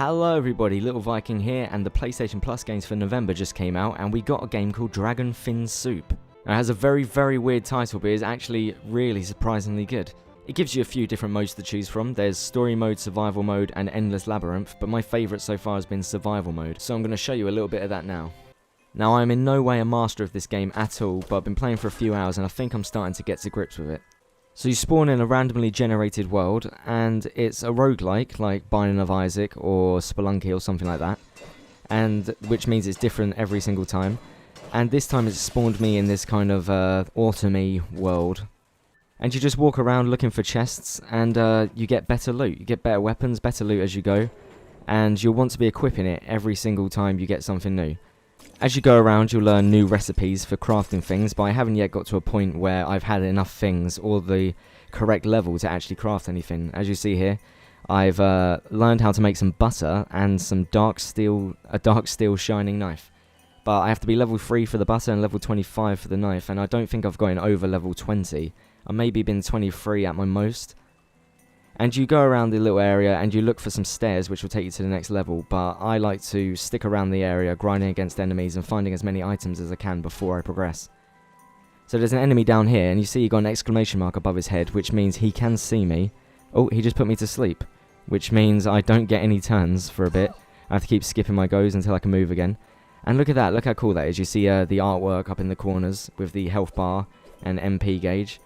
Hello everybody, Little Viking here, and the PlayStation Plus games for November just came out, and we got a game called Dragon Fin Soup. Now, it has a very weird title, but it's actually really surprisingly good. It gives you a few different modes to choose from. There's story mode, survival mode, and endless labyrinth, but my favourite so far has been survival mode, so I'm going to show you a little bit of that now. Now, I'm in no way a master of this game at all, but I've been playing for a few hours and I think I'm starting to get to grips with it. So you spawn in a randomly generated world, and it's a roguelike, like Binding of Isaac or Spelunky or something like that, and which means it's different every single time. And this time it's spawned me in this kind of autumny world. And you just walk around looking for chests, and you get better loot. You get better weapons, better loot as you go, and you'll want to be equipping it every single time you get something new. As you go around, you'll learn new recipes for crafting things, but I haven't yet got to a point where I've had enough things or the correct level to actually craft anything. As you see here, I've learned how to make some butter and some a dark steel shining knife. But I have to be level 3 for the butter and level 25 for the knife, and I don't think I've gotten over level 20. I've maybe been 23 at my most. And you go around the little area and you look for some stairs which will take you to the next level, but I like to stick around the area, grinding against enemies and finding as many items as I can before I progress. So there's an enemy down here, and you see he got an exclamation mark above his head, which means he can see me. Oh, he just put me to sleep, which means I don't get any turns for a bit. I have to keep skipping my goes until I can move again. And look at that, look how cool that is. You see the artwork up in the corners with the health bar and MP gauge.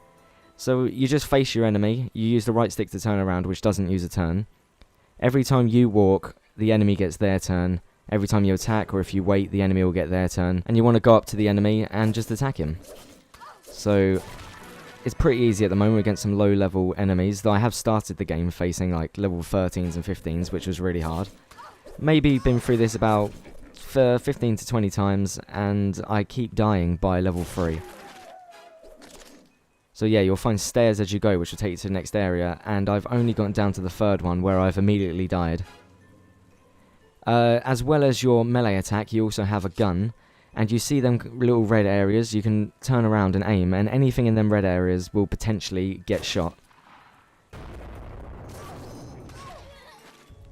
So you just face your enemy, you use the right stick to turn around, which doesn't use a turn. Every time you walk, the enemy gets their turn. Every time you attack, or if you wait, the enemy will get their turn. And you want to go up to the enemy and just attack him. So it's pretty easy at the moment against some low level enemies, though I have started the game facing like level 13s and 15s, which was really hard. Maybe been through this about 15 to 20 times, and I keep dying by level 3. So yeah, you'll find stairs as you go, which will take you to the next area, and I've only gotten down to the third one, where I've immediately died. As well as your melee attack, you also have a gun, and you see them little red areas. You can turn around and aim, and anything in them red areas will potentially get shot.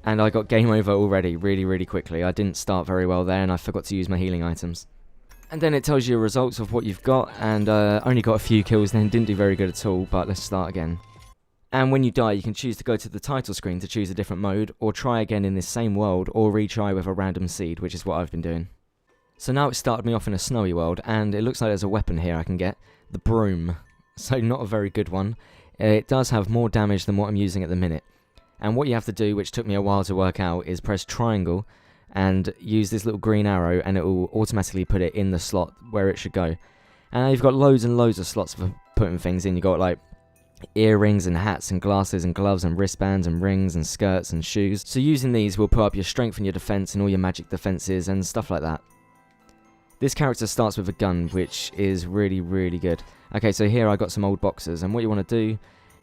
And I got game over already, really quickly. I didn't start very well there, and I forgot to use my healing items. And then it tells you the results of what you've got, and only got a few kills then, didn't do very good at all, but let's start again. And when you die, you can choose to go to the title screen to choose a different mode, or try again in this same world, or retry with a random seed, which is what I've been doing. So now it started me off in a snowy world, and it looks like there's a weapon here I can get, the broom. So not a very good one. It does have more damage than what I'm using at the minute. And what you have to do, which took me a while to work out, is press triangle, and use this little green arrow, and it will automatically put it in the slot where it should go. And you've got loads and loads of slots for putting things in. You've got like earrings and hats and glasses and gloves and wristbands and rings and skirts and shoes. So using these will put up your strength and your defense and all your magic defenses and stuff like that. This character starts with a gun, which is really good. Okay, so here I got some old boxes, and what you want to do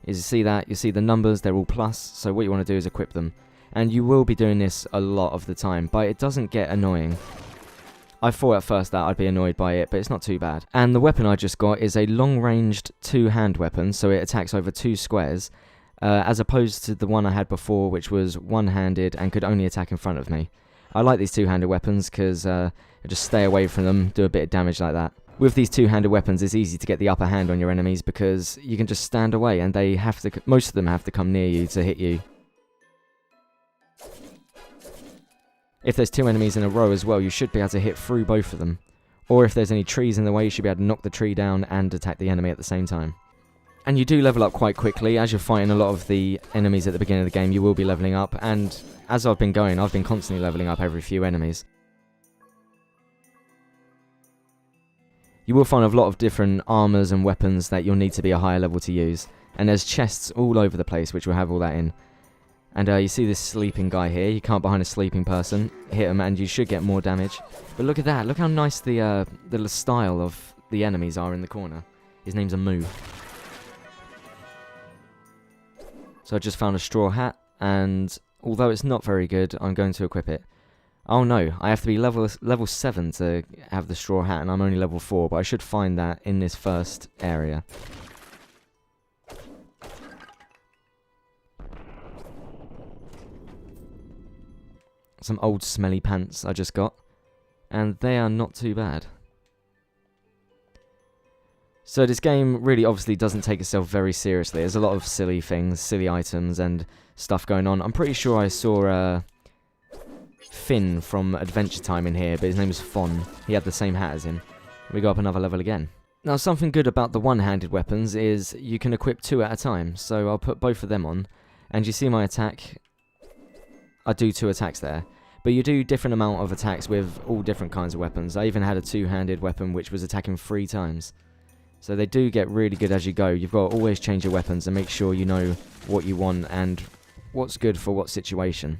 is you see the numbers, they're all plus, so what you want to do is equip them. And you will be doing this a lot of the time, but it doesn't get annoying. I thought at first that I'd be annoyed by it, but it's not too bad. And the weapon I just got is a long-ranged two-hand weapon, so it attacks over 2 squares, as opposed to the one I had before, which was one-handed and could only attack in front of me. I like these two-handed weapons because I just stay away from them, do a bit of damage like that. With these two-handed weapons, it's easy to get the upper hand on your enemies because you can just stand away, and most of them have to come near you to hit you. If there's 2 enemies in a row as well, you should be able to hit through both of them. Or if there's any trees in the way, you should be able to knock the tree down and attack the enemy at the same time. And you do level up quite quickly. As you're fighting a lot of the enemies at the beginning of the game, you will be leveling up. And as I've been going, I've been constantly leveling up every few enemies. You will find a lot of different armors and weapons that you'll need to be a higher level to use. And there's chests all over the place, which will have all that in. And you see this sleeping guy here. You can't behind a sleeping person. Hit him and you should get more damage. But look at that. Look how nice the style of the enemies are in the corner. His name's a Moo. So I just found a straw hat. And although it's not very good, I'm going to equip it. Oh no, I have to be level 7 to have the straw hat. And I'm only level 4. But I should find that in this first area. some old smelly pants I just got, and they are not too bad. So this game really obviously doesn't take itself very seriously. There's a lot of silly things, silly items and stuff going on. I'm pretty sure I saw Finn from Adventure Time in here, but his name was Fon. He had the same hat as him. We go up another level again. Now something good about the one-handed weapons is you can equip 2 at a time, so I'll put both of them on. And you see my attack, I do 2 attacks there. But you do different amount of attacks with all different kinds of weapons. I even had a 2-handed weapon which was attacking 3 times. So they do get really good as you go. You've got to always change your weapons and make sure you know what you want and what's good for what situation.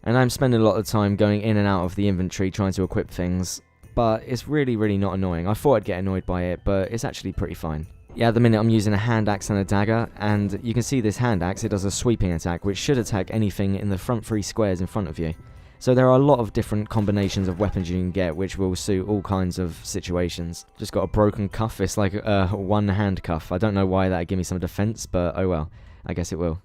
And I'm spending a lot of time going in and out of the inventory trying to equip things, but it's really not annoying. I thought I'd get annoyed by it, but it's actually pretty fine. Yeah, at the minute I'm using a hand axe and a dagger, and you can see this hand axe, it does a sweeping attack, which should attack anything in the front 3 squares in front of you. So there are a lot of different combinations of weapons you can get, which will suit all kinds of situations. Just got a broken cuff, it's like a one-hand cuff. I don't know why that'd give me some defense, but oh well, I guess it will.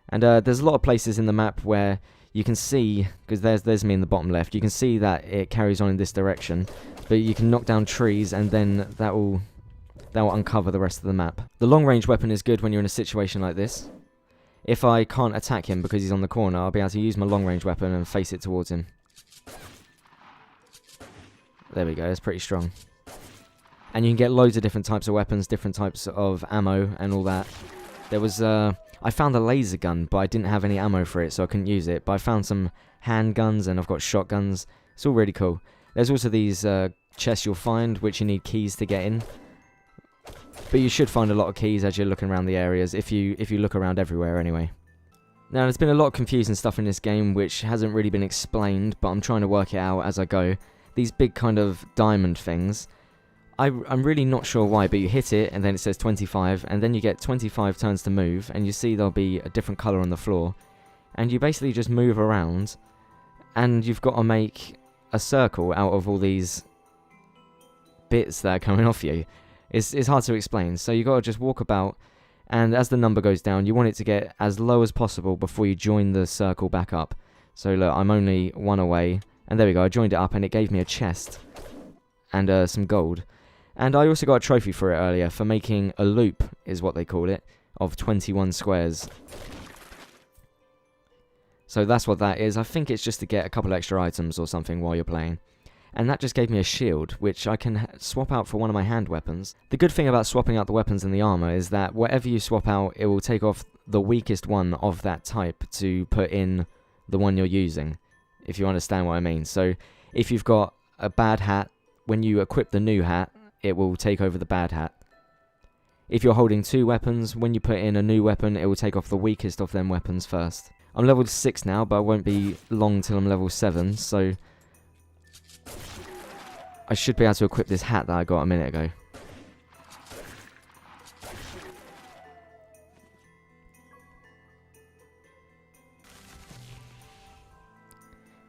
And there's a lot of places in the map where you can see, because there's me in the bottom left, you can see that it carries on in this direction, but you can knock down trees and then that will uncover the rest of the map. The long-range weapon is good when you're in a situation like this. If I can't attack him because he's on the corner, I'll be able to use my long-range weapon and face it towards him. There we go, it's pretty strong. And you can get loads of different types of weapons, different types of ammo and all that. There was, I found a laser gun, but I didn't have any ammo for it, so I couldn't use it. But I found some handguns and I've got shotguns. It's all really cool. There's also these chests you'll find, which you need keys to get in. But you should find a lot of keys as you're looking around the areas, if you look around everywhere anyway. Now, there's been a lot of confusing stuff in this game which hasn't really been explained, but I'm trying to work it out as I go. These big kind of diamond things, I'm really not sure why, but you hit it and then it says 25, and then you get 25 turns to move, and you see there'll be a different colour on the floor. And you basically just move around, and you've got to make a circle out of all these bits that are coming off you. It's hard to explain, so you got to just walk about, and as the number goes down, you want it to get as low as possible before you join the circle back up. So look, I'm only 1 away, and there we go, I joined it up, and it gave me a chest, and some gold. And I also got a trophy for it earlier, for making a loop, is what they call it, of 21 squares. So that's what that is. I think it's just to get a couple extra items or something while you're playing. And that just gave me a shield, which I can swap out for one of my hand weapons. The good thing about swapping out the weapons and the armor is that whatever you swap out, it will take off the weakest one of that type to put in the one you're using, if you understand what I mean. So if you've got a bad hat, when you equip the new hat, it will take over the bad hat. If you're holding 2 weapons, when you put in a new weapon, it will take off the weakest of them weapons first. I'm level 6 now, but I won't be long till I'm level 7, so I should be able to equip this hat that I got a minute ago.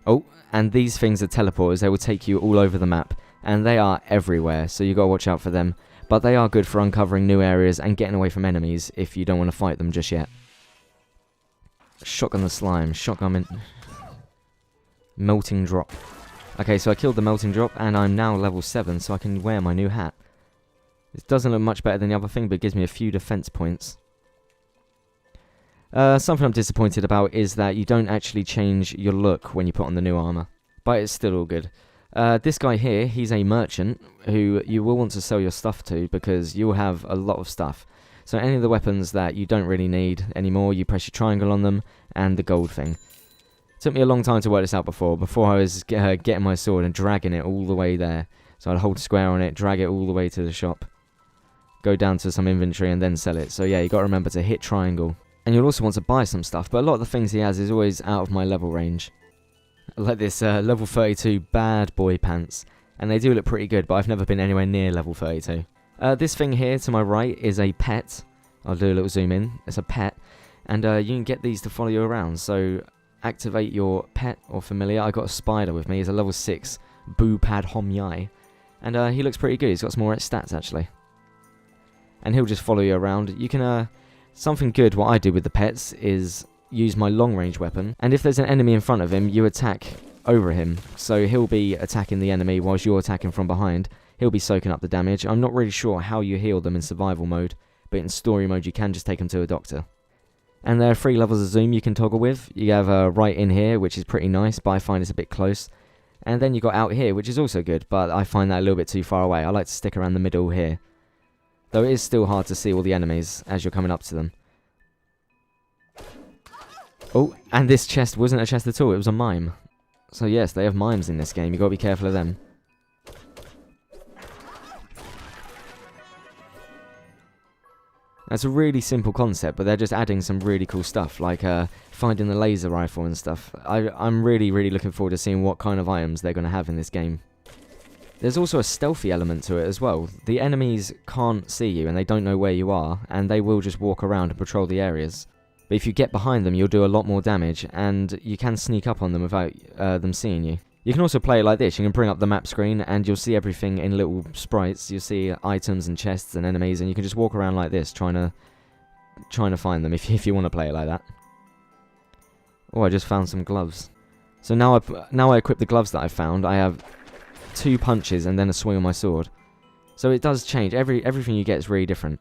Oh, and these things are teleporters. They will take you all over the map, and they are everywhere, so you got to watch out for them. But they are good for uncovering new areas and getting away from enemies if you don't want to fight them just yet. Shotgun the slime. Shotgun melting drop. Okay, so I killed the melting drop, and I'm now level 7, so I can wear my new hat. It doesn't look much better than the other thing, but it gives me a few defense points. Something I'm disappointed about is that you don't actually change your look when you put on the new armor, but it's still all good. This guy here, he's a merchant who you will want to sell your stuff to because you'll have a lot of stuff. So any of the weapons that you don't really need anymore, you press your triangle on them, and the gold thing. Took me a long time to work this out before I was getting my sword and dragging it all the way there. So I'd hold square on it, drag it all the way to the shop, go down to some inventory and then sell it. So yeah, you got to remember to hit triangle. And you'll also want to buy some stuff, but a lot of the things he has is always out of my level range. Like this level 32 bad boy pants. And they do look pretty good, but I've never been anywhere near level 32. This thing here to my right is a pet. I'll do a little zoom in. It's a pet. And you can get these to follow you around. So activate your pet or familiar. I got a spider with me. He's a level 6 Boopad Homyai. And he looks pretty good. He's got some more stats actually. And he'll just follow you around. You can Something good what I do with the pets is use my long range weapon, and if there's an enemy in front of him, you attack over him. So he'll be attacking the enemy whilst you're attacking from behind. He'll be soaking up the damage. I'm not really sure how you heal them in survival mode, but in story mode you can just take them to a doctor. And there are 3 levels of zoom you can toggle with. You have right in here, which is pretty nice, but I find it's a bit close. And then you got out here, which is also good, but I find that a little bit too far away. I like to stick around the middle here. Though it is still hard to see all the enemies as you're coming up to them. Oh, and this chest wasn't a chest at all, it was a mime. So yes, they have mimes in this game, you got to be careful of them. That's a really simple concept, but they're just adding some really cool stuff, like finding the laser rifle and stuff. I'm really looking forward to seeing what kind of items they're going to have in this game. There's also a stealthy element to it as well. The enemies can't see you and they don't know where you are, and they will just walk around and patrol the areas. But if you get behind them, you'll do a lot more damage, and you can sneak up on them without them seeing you. You can also play it like this. You can bring up the map screen and you'll see everything in little sprites. You'll see items and chests and enemies, and you can just walk around like this trying to find them if you want to play it like that. Oh, I just found some gloves. So now I equip the gloves that I found. I have 2 punches and then a swing on my sword. So it does change. Everything you get is really different.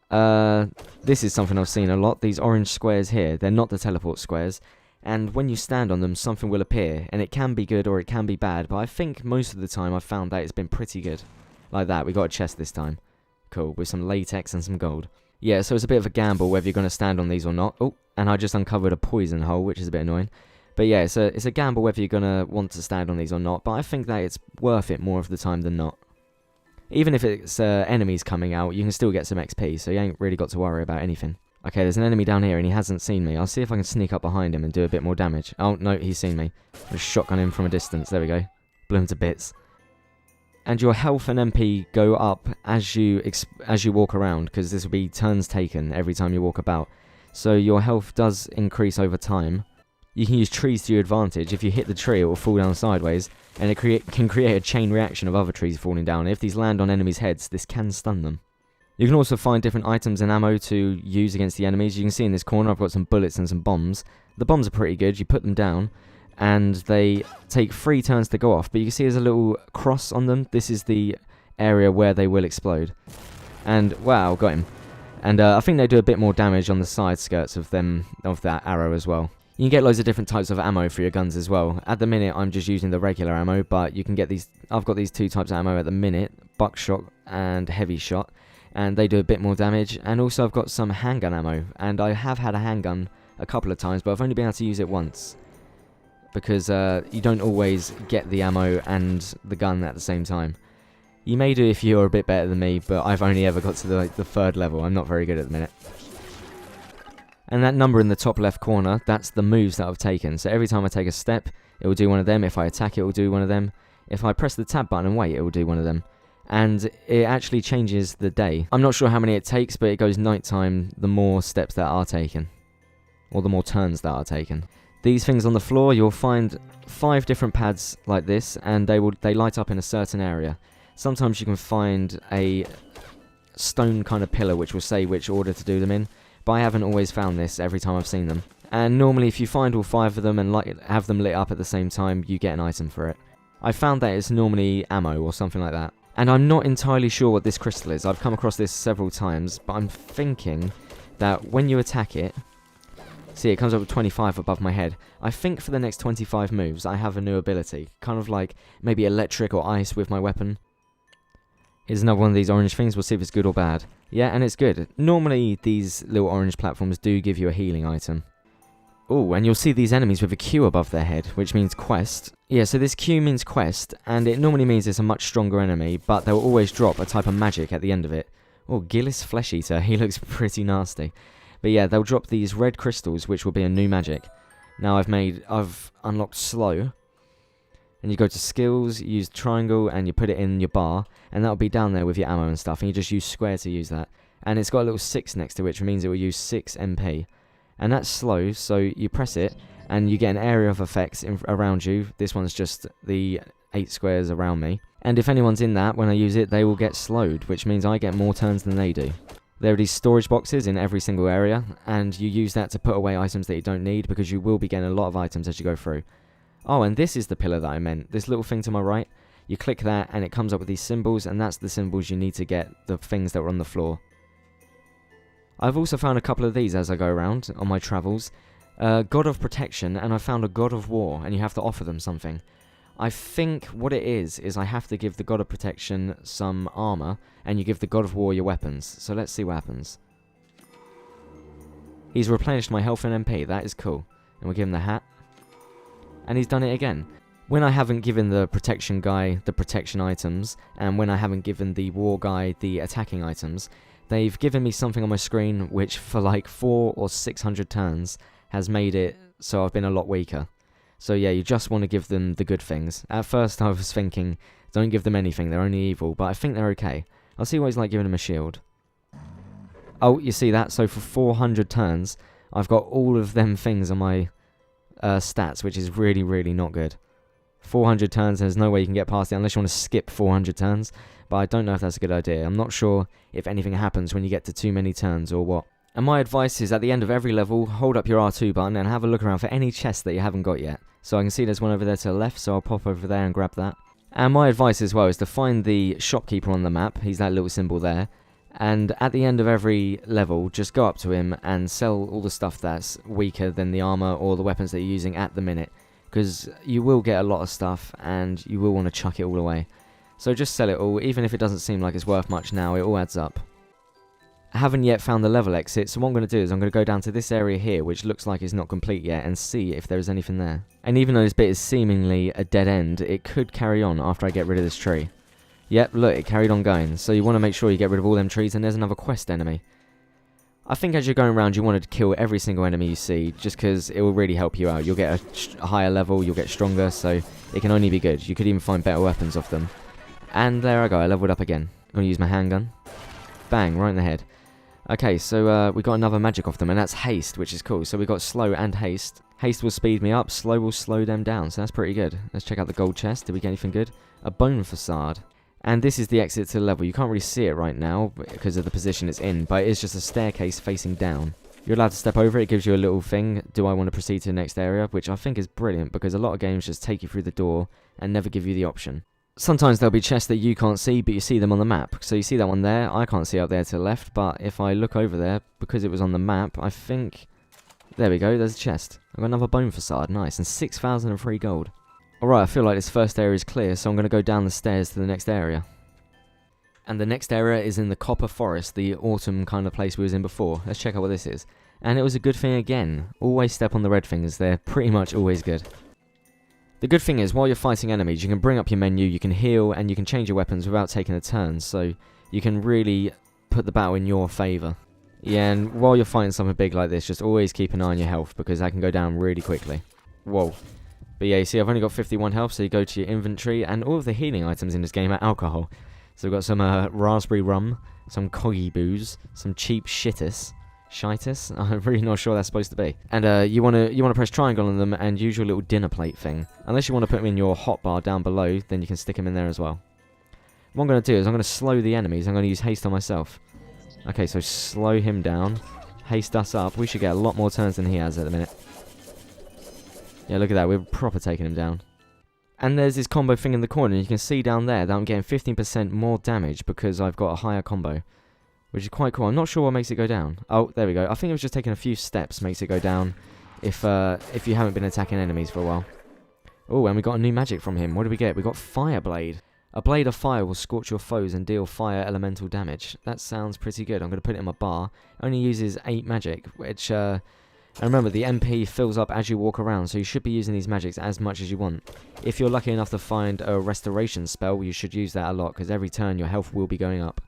This is something I've seen a lot. These orange squares here, they're not the teleport squares. And when you stand on them, something will appear, and it can be good or it can be bad, but I think most of the time I've found that it's been pretty good. Like that, we got a chest this time. Cool, with some latex and some gold. Yeah, so it's a bit of a gamble whether you're going to stand on these or not. Oh, and I just uncovered a poison hole, which is a bit annoying. But yeah, it's a gamble whether you're going to want to stand on these or not, but I think that it's worth it more of the time than not. Even if it's enemies coming out, you can still get some XP, so you ain't really got to worry about anything. Okay, there's an enemy down here and he hasn't seen me. I'll see if I can sneak up behind him and do a bit more damage. Oh, no, he's seen me. Just shotgun him from a distance. There we go. Blew him to bits. And your health and MP go up as you walk around, because this will be turns taken every time you walk about. So your health does increase over time. You can use trees to your advantage. If you hit the tree, it will fall down sideways, and it can create a chain reaction of other trees falling down. If these land on enemies' heads, this can stun them. You can also find different items and ammo to use against the enemies. You can see in this corner I've got some bullets and some bombs. The bombs are pretty good. You put them down and they take 3 turns to go off. But you can see there's a little cross on them. This is the area where they will explode. And wow, got him. And I think they do a bit more damage on the side skirts of that arrow as well. You can get loads of different types of ammo for your guns as well. At the minute I'm just using the regular ammo, but you can get these. I've got these 2 types of ammo at the minute, buckshot and heavy shot. And they do a bit more damage, and also I've got some handgun ammo, and I have had a handgun a couple of times, but I've only been able to use it once, because you don't always get the ammo and the gun at the same time. You may do if you're a bit better than me, but I've only ever got to the 3rd level. I'm not very good at the minute. And that number in the top left corner, that's the moves that I've taken. So every time I take a step, it will do one of them. If I attack, it will do one of them. If I press the tab button and wait, it will do one of them. And it actually changes the day. I'm not sure how many it takes, but it goes nighttime the more steps that are taken. Or the more turns that are taken. These things on the floor, you'll find 5 different pads like this, and they light up in a certain area. Sometimes you can find a stone kind of pillar which will say which order to do them in, but I haven't always found this every time I've seen them. And normally if you find all 5 of them and have them lit up at the same time, you get an item for it. I found that it's normally ammo or something like that. And I'm not entirely sure what this crystal is. I've come across this several times, but I'm thinking that when you attack it... See, it comes up with 25 above my head. I think for the next 25 moves, I have a new ability. Kind of like maybe electric or ice with my weapon. Here's another one of these orange things. We'll see if it's good or bad. Yeah, and it's good. Normally, these little orange platforms do give you a healing item. Oh, and you'll see these enemies with a Q above their head, which means quest. Yeah, so this Q means quest, and it normally means it's a much stronger enemy, but they'll always drop a type of magic at the end of it. Oh, Gillis Flesh Eater, he looks pretty nasty. But yeah, they'll drop these red crystals, which will be a new magic. Now I've unlocked slow, and you go to skills, you use triangle, and you put it in your bar, and that'll be down there with your ammo and stuff, and you just use square to use that. And it's got a little 6 next to it, which means it will use 6 MP. And that's slow, so you press it, and you get an area of effects around you. This one's just the 8 squares around me. And if anyone's in that, when I use it, they will get slowed, which means I get more turns than they do. There are these storage boxes in every single area, and you use that to put away items that you don't need, because you will be getting a lot of items as you go through. Oh, and this is the pillar that I meant. This little thing to my right. You click that, and it comes up with these symbols, and that's the symbols you need to get the things that were on the floor. I've also found a couple of these as I go around on my travels. God of Protection, and I found a God of War, and you have to offer them something. I think what it is I have to give the God of Protection some armor, and you give the God of War your weapons. So let's see what happens. He's replenished my health and MP, that is cool. And we'll give him the hat. And he's done it again. When I haven't given the protection guy the protection items, and when I haven't given the war guy the attacking items, they've given me something on my screen which for like 400 or 600 turns has made it so I've been a lot weaker. So yeah, you just want to give them the good things. At first I was thinking, don't give them anything, they're only evil, but I think they're okay. I'll see what it's like giving them a shield. Oh, you see that? So for 400 turns, I've got all of them things on my stats, which is really, really not good. 400 turns, there's no way you can get past it unless you want to skip 400 turns, but I don't know if that's a good idea. I'm not sure if anything happens when you get to too many turns or what. And my advice is, at the end of every level, hold up your R2 button and have a look around for any chests that you haven't got yet. So I can see there's one over there to the left, so I'll pop over there and grab that. And my advice as well is to find the shopkeeper on the map, he's that little symbol there, and at the end of every level, just go up to him and sell all the stuff that's weaker than the armor or the weapons that you're using at the minute, because you will get a lot of stuff and you will want to chuck it all away. So just sell it all, even if it doesn't seem like it's worth much now, it all adds up. I haven't yet found the level exit, so what I'm going to do is I'm going to go down to this area here, which looks like it's not complete yet, and see if there's anything there. And even though this bit is seemingly a dead end, it could carry on after I get rid of this tree. Yep, look, it carried on going, so you want to make sure you get rid of all them trees, and there's another quest enemy. I think as you're going around, you want to kill every single enemy you see, just because it will really help you out. You'll get a higher level, you'll get stronger, so it can only be good. You could even find better weapons off them. And there I go, I leveled up again. I'm going to use my handgun. Bang, right in the head. Okay, so we got another magic off them, and that's haste, which is cool. So we got slow and haste. Haste will speed me up, slow will slow them down, so that's pretty good. Let's check out the gold chest. Did we get anything good? A bone facade. And this is the exit to the level. You can't really see it right now because of the position it's in, but it is just a staircase facing down. You're allowed to step over it. It gives you a little thing. Do I want to proceed to the next area? Which I think is brilliant, because a lot of games just take you through the door and never give you the option. Sometimes there'll be chests that you can't see, but you see them on the map. So you see that one there, I can't see up there to the left, but if I look over there, because it was on the map, I think... There we go, there's a chest. I've got another bone facade, nice, and 6,003 gold. Alright, I feel like this first area is clear, so I'm going to go down the stairs to the next area. And the next area is in the Copper Forest, the autumn kind of place we was in before. Let's check out what this is. And it was a good thing again. Always step on the red things, they're pretty much always good. The good thing is, while you're fighting enemies, you can bring up your menu, you can heal, and you can change your weapons without taking a turn, so you can really put the battle in your favour. Yeah, and while you're fighting something big like this, just always keep an eye on your health, because that can go down really quickly. Whoa. But yeah, you see I've only got 51 health, so you go to your inventory, and all of the healing items in this game are alcohol. So we've got some raspberry rum, some coggy booze, some cheap shitus. Shitus? I'm really not sure what that's supposed to be. And you wanna press triangle on them and use your little dinner plate thing. Unless you want to put them in your hotbar down below, then you can stick them in there as well. What I'm going to do is I'm going to slow the enemies. I'm going to use haste on myself. Okay, so slow him down. Haste us up. We should get a lot more turns than he has at the minute. Yeah, look at that. We're proper taking him down. And there's this combo thing in the corner. You can see down there that I'm getting 15% more damage because I've got a higher combo. Which is quite cool. I'm not sure what makes it go down. Oh, there we go. I think it was just taking a few steps makes it go down if you haven't been attacking enemies for a while. Oh, and we got a new magic from him. What did we get? We got Fire Blade. A blade of fire will scorch your foes and deal fire elemental damage. That sounds pretty good. I'm going to put it in my bar. It only uses 8 magic, which... and remember, the MP fills up as you walk around, so you should be using these magics as much as you want. If you're lucky enough to find a restoration spell, you should use that a lot, because every turn your health will be going up.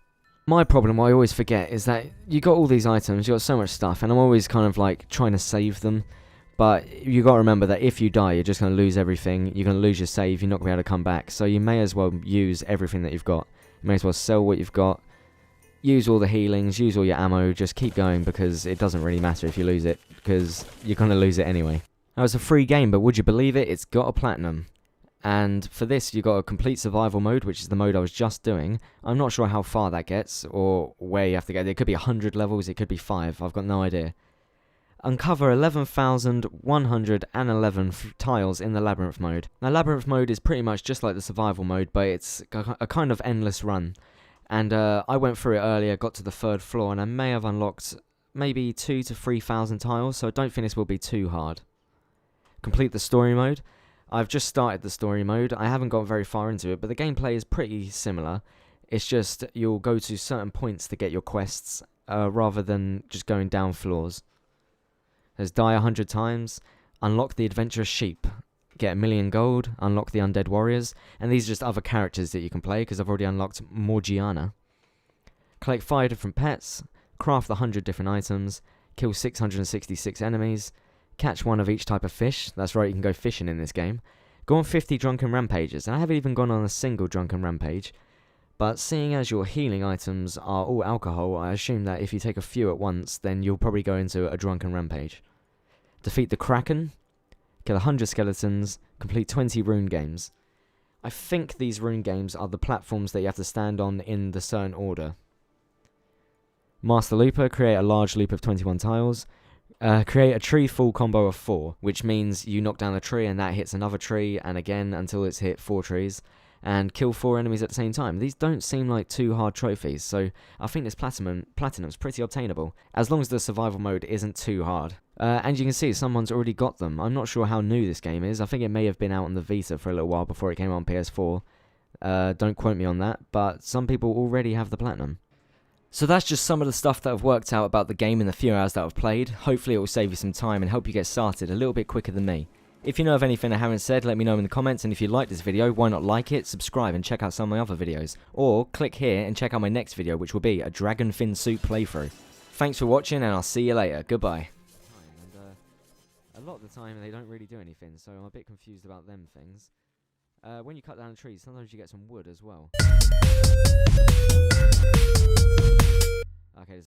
My problem, what I always forget, is that you got all these items, you got so much stuff, and I'm always kind of like trying to save them. But you got to remember that if you die, you're just going to lose everything. You're going to lose your save, you're not going to be able to come back. So you may as well use everything that you've got. You may as well sell what you've got. Use all the healings, use all your ammo, just keep going, because it doesn't really matter if you lose it, because you're going to lose it anyway. Now, it's a free game, but would you believe it? It's got a platinum. And for this, you got a complete survival mode, which is the mode I was just doing. I'm not sure how far that gets, or where you have to get. It could be 100 levels, it could be 5, I've got no idea. Uncover 11,111 tiles in the Labyrinth mode. Now, Labyrinth mode is pretty much just like the survival mode, but it's a kind of endless run. And I went through it earlier, got to the 3rd floor, and I may have unlocked maybe 2,000 to 3,000 tiles, so I don't think this will be too hard. Complete the story mode. I've just started the story mode. I haven't got very far into it, but the gameplay is pretty similar. It's just you'll go to certain points to get your quests, rather than just going down floors. There's die 100 times, unlock the adventurous sheep, get 1,000,000 gold, unlock the undead warriors, and these are just other characters that you can play, because I've already unlocked Morgiana. Collect 5 different pets, craft 100 different items, kill 666 enemies, catch one of each type of fish. That's right, you can go fishing in this game. Go on 50 drunken rampages, and I haven't even gone on a single drunken rampage. But seeing as your healing items are all alcohol, I assume that if you take a few at once, then you'll probably go into a drunken rampage. Defeat the Kraken, kill 100 skeletons, complete 20 rune games. I think these rune games are the platforms that you have to stand on in the certain order. Master Looper, create a large loop of 21 tiles. Create a tree full combo of 4, which means you knock down a tree and that hits another tree, and again until it's hit 4 trees. And kill 4 enemies at the same time. These don't seem like too hard trophies, so I think this platinum's pretty obtainable, as long as the survival mode isn't too hard. And you can see someone's already got them. I'm not sure how new this game is. I think it may have been out on the Vita for a little while before it came on PS4. Don't quote me on that, but some people already have the platinum. So that's just some of the stuff that I've worked out about the game in the few hours that I've played. Hopefully it will save you some time and help you get started a little bit quicker than me. If you know of anything I haven't said, let me know in the comments, and if you like this video, why not like it, subscribe, and check out some of my other videos. Or click here and check out my next video, which will be a Dragon Fin Soup playthrough. Thanks for watching, and I'll see you later. Goodbye. A lot of the time they don't really do anything, so I'm a bit confused about them things. When you cut down a tree, sometimes you get some wood as well. Okay.